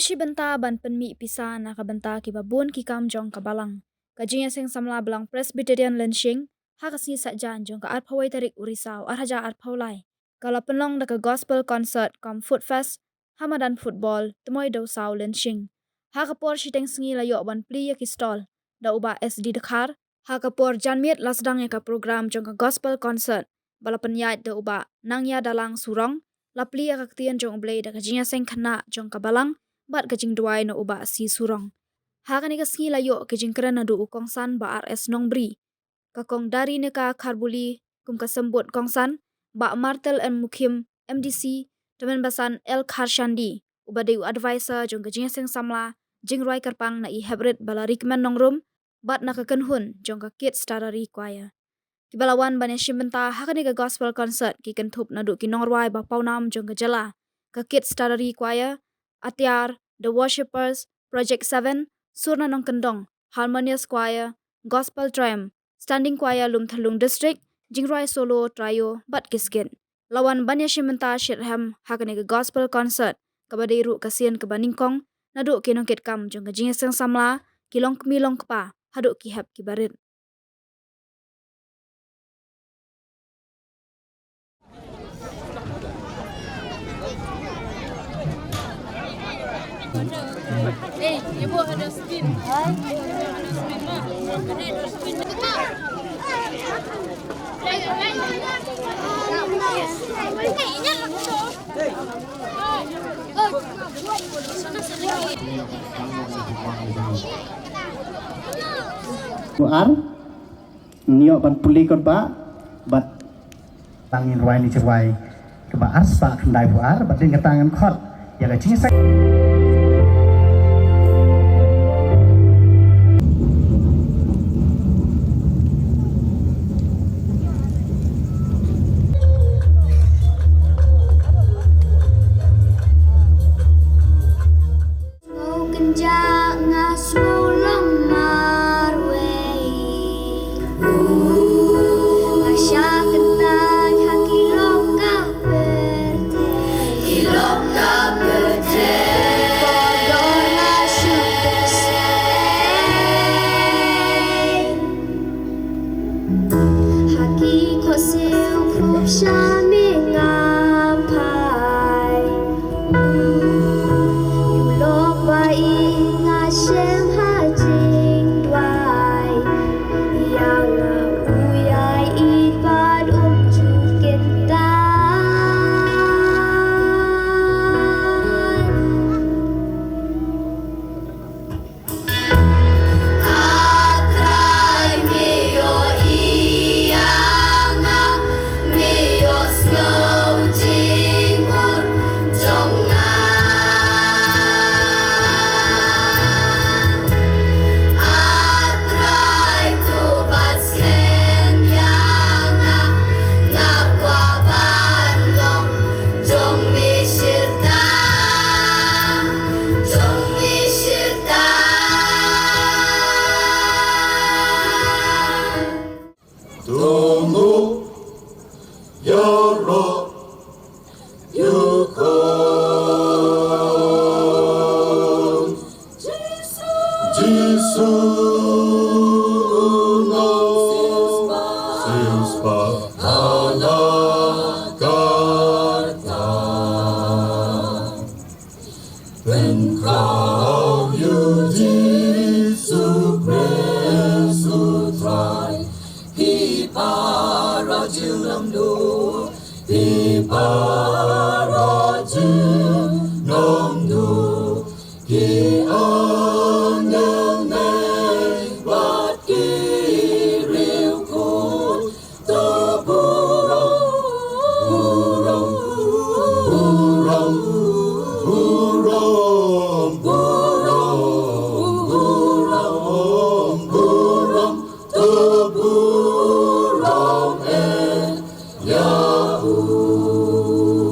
shi benta ban penmi pisa na ka benta ki babun ki kam jong ka balang. Kajinya seng samla belang Presbyterian Lenshing, hakasni sakjan jong ka arpawai tarik urisau arhaja arpawlai. Kala penlong da ka gospel concert kam food fest, hamadan football, temoy daw sau Lenshing. Hakapor shi teng sengi la yok ban pli ya ki stall, da uba SD Dakar. Hakapor janmiet lasdang ya ka program jong ka gospel concert, bala penyait da uba nangya dalang surong, la pli ya ka ketian jong blay da kajinya seng kena jong ka balang, bat kajing duai no uba si surong. Hakani ka sengi la yok kajing keren adu ukongsan ba RS Nongbri. Kakong dari neka karbuli kum kasembut kongsan, ba Martel and Mukim MDC, temen basan El Karshandi, ubadeu advisor jong kajinya seng samla, jing ruai karpang na i hebrit bala rikmen nongrum, bat na kakenhun jong ka kit starari kwaya. Kibalawan banyak shimbenta hakani ka gospel concert ki kentup na du ki nongruai ba paunam jong ka jala, ka kit starari kwaya, Atiar, The Worshippers, Project 7, Surna Nong Kendong, Harmonious Choir, Gospel Triumph, Standing Choir Lumthalung District, Jingruai Solo Trio, Bat Kiskin. Lawan banyak shimbenta shirham hakani ka gospel concert, kabadeiru kasian ke Baningkong, naduk ki nongkit kam jong ka jingeseng samla, kilong kemilong kepa, haduk ki hap ki barit. Ibu ada spin. Ada spin mah. Ada spin. Buar, niok ban puli kon ba, bat tangin ruai ni cerwai, ke ba ars ba kendai buar, bat dengan tangan kot, ya ke cing sak. Yahoo.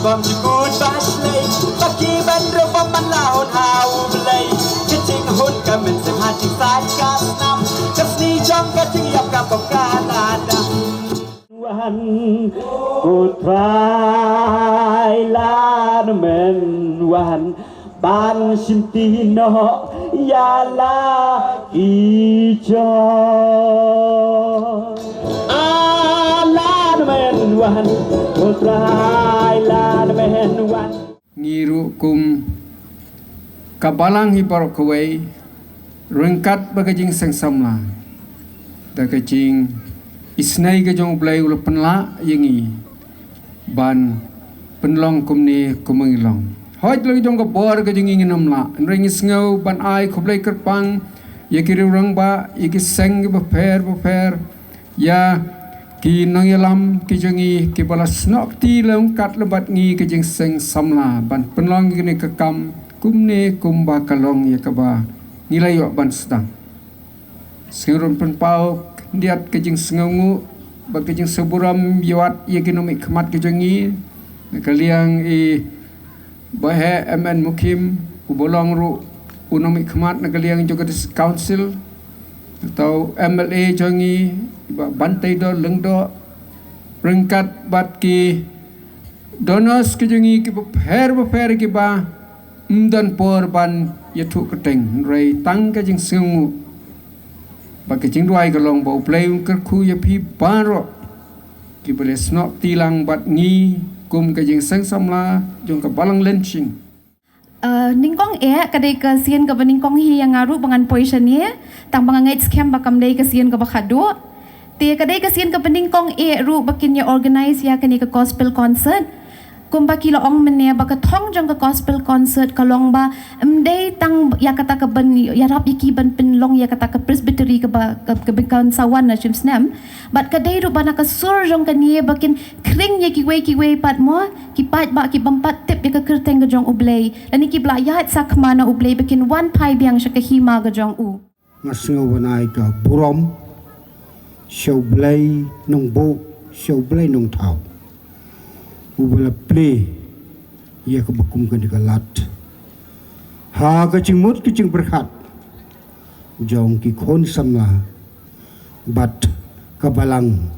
Bom de good basley Bagi bandro pemanaun hau belai Kecing hun kamen semhati saja senam Kesni jong kecing yap kapok kanada Tuhan putrai lan menwan Ban simpino yala ijo Alan menwan putrai lan menwan Ngiru kum kabalang hibar kuwai rengkat bagajing sengsamla dagajing isnai gajong blai ula penla yengi ban penlong kumni kumangilong hoj lagi jong kabor gajing ingin namla ringis ngau ban ai kublai kerpang yakiri urang ba yaki seng beper ya ki nangyalam ki jongi ki balas nok ti leung kat lebat ngi ki jing seng samla ban penlong ki ne kekam kumne kumba kalong ya kaba nilai yo ban sedang singron penpau diat ki jing sengungu ba ki jing seburam yawat ya ki nomik khmat ki jongi kaliang i bahe mn mukim ubolong ru unomik khmat na kaliang juga council atau MLA jongi bantai do lengdo rengkat bat ki donos ki jongi ki beper ki ba dan por ban yatu keteng rei tang ka jing sengu ba ki jing duai ka long bau play ker khu ya phi baro ki bele snok tilang bat ngi kum ka jing sang samla jong ka balang lenching ningkong kadai ke sian ke ningkong hi yang ngaru bangan poison ni tang bangan scam bakam dai ke sian ke bakhado te kadai ke sian ke ningkong ru bakin ya organize ya kani ke gospel concert kumba kilo ong mene bakathong jong ke gospel concert kalong ba dai tang ya kata ke ban ya rap iki ban penlong ya kata ke presbytery ke bekan sawan na chimsnam bat kadai ru bana ke sur jong ke ni bakin kring ya ki wei pat mo ki pat ba ki bampat tip ya ke kerteng ke jong ublei dan iki bla ya sak mana ublei bakin one pai biang sya ke hima ke jong u ngasngo banai ka burom show blai nong bo show blai nong thau ubala play ia ke bakum kan dikalat ha ka cingmut ki cing berkat jong ki khon samla bat kabalang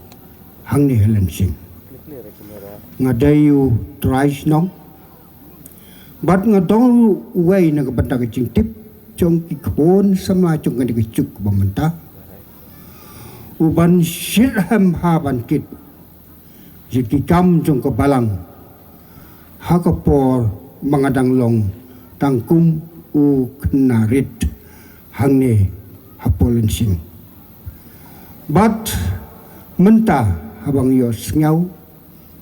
hang ni helen sing ngadayu trais nong bat ngadong uai na ka banda ka cing tip jong ki khon samla jong kan dikicuk bamenta uban shirham haban kit jiki kam jong ke balang hakapor mangadang long tangkum u knarit hangne hapolen sing bat menta habang yo sngau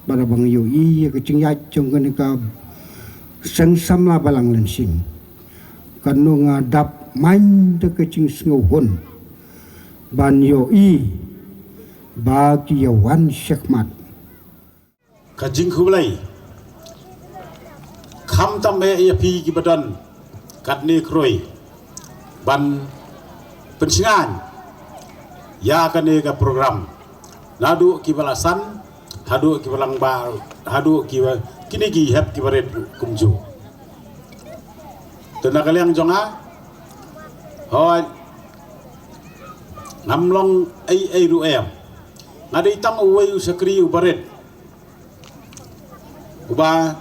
barabang yo i ke cingya jong ke ka sang samla balang len sing kanu ngadap main de ke cing sngau hon ban yo i bagi yo wan syakmat kajing khulai kham tambe ya pi ki badan katne kroi ban pensingan ya kane ka program nadu ki balasan hadu ki balang ba hadu ki kini ki hep ki baret kumju tenaga liang jonga hoi ngamlong ai ru em ngadi tang uwei sakri ubaret uba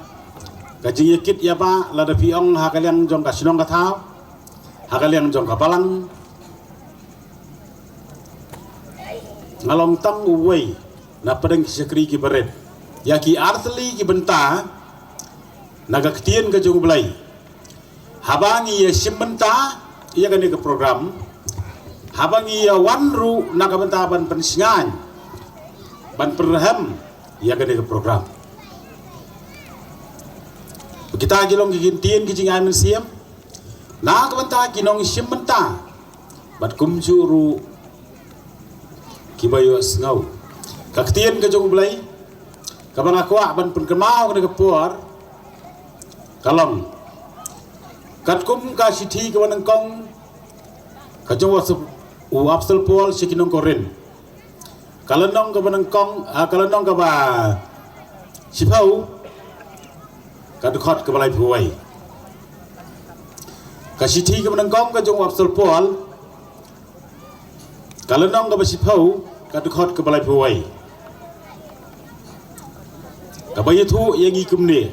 kajing yakit ya ba lada piong hakaliang jong ka sinong ka tao hakaliang jong ka balang ngalong tang uway na padang kisakri ki baret ya ki artli ki benta naga ketien ka jong belai habangi ya simbenta iya kan ke program habangi ya wanru naga benta ban pensingan ban perham iya kan ke program kita gilong gigintien kijing amin siam na kabanta kinong simbenta bat kumjuru kibayo sngau kaktien ke jong belai kabang akwa ban penkemau ke kepuar kalong katkum ka sithi ke wanangkong ka jong wasap uapsel pol sikinong korin kalenong ke wanangkong kalenong ke ba sipau kadukot ke balai puai kasiti ke menangkong ke jong wapsel pol kalenong ke basipau kadukot ke balai puai kabayu tu yang ikum ni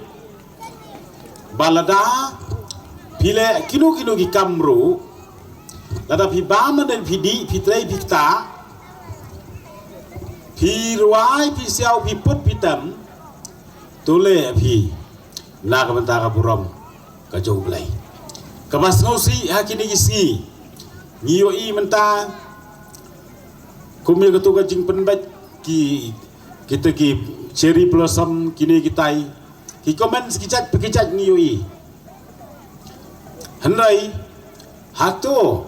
balada pile kinu ki kamru lada pi bama dan pidi pitrei pita pi ruai pi siau pi put pitam tole pi na kabanta ka puram ka jong belai kamas ngosi hakini gisi ngiyo i menta kumil ketu ka jing penbat ki kita ki cherry blossom kini kitai ki komen sekicak pekicak ngiyo i hendai hato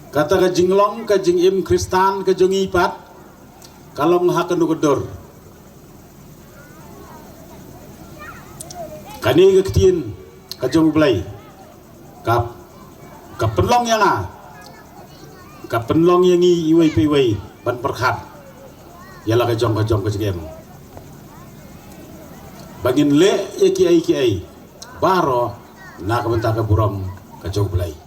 kata ka jinglong ka jing im kristan ka jong ipat kalong hakanu gedor kani ketien kajong belai kap penlong yang kap penlong yang iwai piwai ban perkhat ialah kajong kajegem bangin le ya kiai baro na kabenta ka buram kajong belai